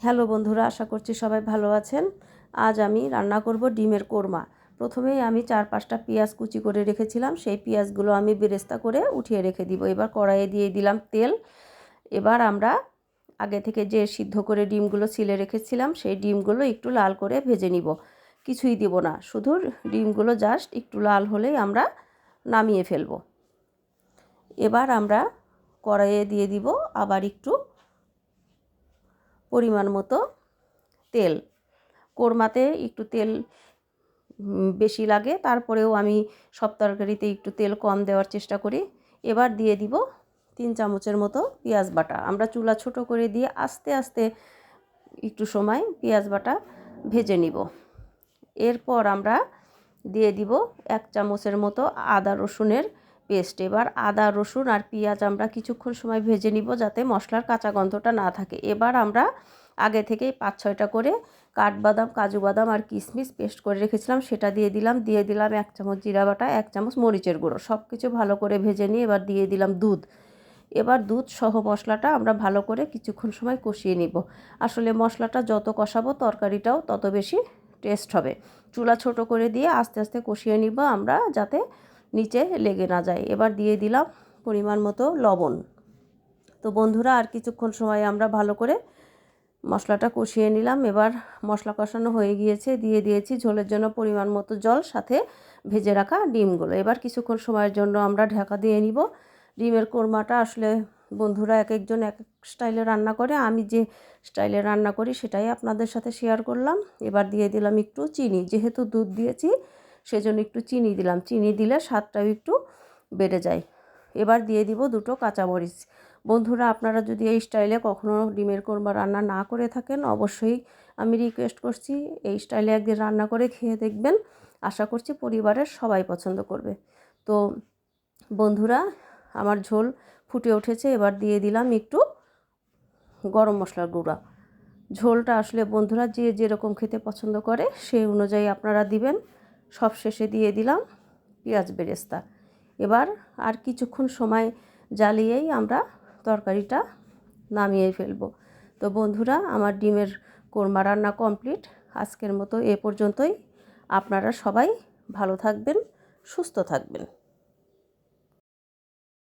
Hello বন্ধুরা, আশা করছি সবাই ভালো আছেন। আজ আমি রান্না করব ডিমের কোরমা। প্রথমেই আমি 4-5টা পেঁয়াজ কুচি করে রেখেছিলাম, সেই পেঁয়াজগুলো আমি বেরেস্তা করে উঠিয়ে রেখে দিব। এবার কড়াইয়ে দিয়ে দিলাম তেল। এবার আমরা আগে থেকে যে সিদ্ধ করে ডিমগুলো ছিলে রেখেছিলাম, সেই ডিমগুলো একটু লাল করে ভেজে নিব। কিছুই দিব না, শুধু ডিমগুলো জাস্ট একটু লাল হলেই আমরা নামিয়ে ফেলব। এবার আমরা কড়াইয়ে দিয়ে দিব আবার একটু পরিমাণ মতো তেল। কোরমাতে একটু তেল বেশি লাগে, তারপরেও আমি সব তরকারিতে একটু তেল কম দেওয়ার চেষ্টা করি। এবার দিয়ে দিব 3 চামচের মতো পেঁয়াজ বাটা। আমরা চুলা ছোট করে দিয়ে আস্তে আস্তে একটু সময় পেঁয়াজ বাটা ভেজে নিব। এরপর আমরা দিয়ে দিব 1 চামচের মতো আদা রসুনের পেস্ট। এবার আদা রসুন আর পেঁয়াজ আমরা কিছুক্ষণ সময় ভেজে নিব, যাতে মশলার কাঁচা গন্ধটা না থাকে। এবার আমরা আগে থেকেই 5-6টা করে কাঠবাদাম, কাজু বাদাম আর কিশমিশ পেস্ট করে রেখেছিলাম, সেটা দিয়ে দিলাম 1 চামচ জিরা বাটা, 1 চামচ মরিচের গুঁড়ো। সব কিছু ভালো করে ভেজে নিয়ে এবার দিয়ে দিলাম দুধ। এবার দুধ সহ মশলাটা আমরা ভালো করে কিছুক্ষণ সময় কষিয়ে নিব। আসলে মশলাটা যত কষাবো তরকারিটাও তত বেশি টেস্ট হবে। চুলা ছোট করে দিয়ে আস্তে আস্তে কষিয়ে নিব আমরা, যাতে নিচে লেগে না যায়। এবার দিয়ে দিলাম পরিমাণ মতো লবণ। তো বন্ধুরা, আর কিছুক্ষণ সময় আমরা ভালো করে মশলাটা কষিয়ে নিলাম। এবার মশলা কষানো হয়ে গিয়েছে, দিয়ে দিয়েছি ঝোলের জন্য পরিমাণ মতো জল, সাথে ভেজে রাখা ডিমগুলো। এবার কিছুক্ষণ সময়ের জন্য আমরা ঢাকা দিয়ে নিব। ডিমের কোরমাটা আসলে বন্ধুরা এক একজন এক এক স্টাইলে রান্না করে, আমি যে স্টাইলে রান্না করি সেটাই আপনাদের সাথে শেয়ার করলাম। এবার দিয়ে দিলাম একটু চিনি, যেহেতু দুধ দিয়েছি সেজন্য একটু চিনি দিলাম। চিনি দিলে স্বাদটাও একটু বেড়ে যায়। এবার দিয়ে দিব 2টো কাঁচামরিচ। বন্ধুরা, আপনারা যদি এই স্টাইলে কখনো ডিমের কোরমা রান্না না করে থাকেন, অবশ্যই আমি রিকোয়েস্ট করছি এই স্টাইলে একদিন রান্না করে খেয়ে দেখবেন। আশা করছি পরিবারের সবাই পছন্দ করবে। তো বন্ধুরা, আমার ঝোল ফুটে উঠেছে। এবার দিয়ে দিলাম একটু গরম মশলার গুঁড়া। ঝোলটা আসলে বন্ধুরা যে যেরকম খেতে পছন্দ করে সেই অনুযায়ী আপনারা দিবেন। সব শেষে দিয়ে দিলাম পেঁয়াজ বেরেস্তা। এবার আর কিছুক্ষণ সময় জ্বালিয়েই আমরা তরকারিটা নামিয়ে ফেলব। তো বন্ধুরা, আমার ডিমের কোরমা রান্না কমপ্লিট। আজকের মতো এ পর্যন্তই। আপনারা সবাই ভালো থাকবেন, সুস্থ থাকবেন।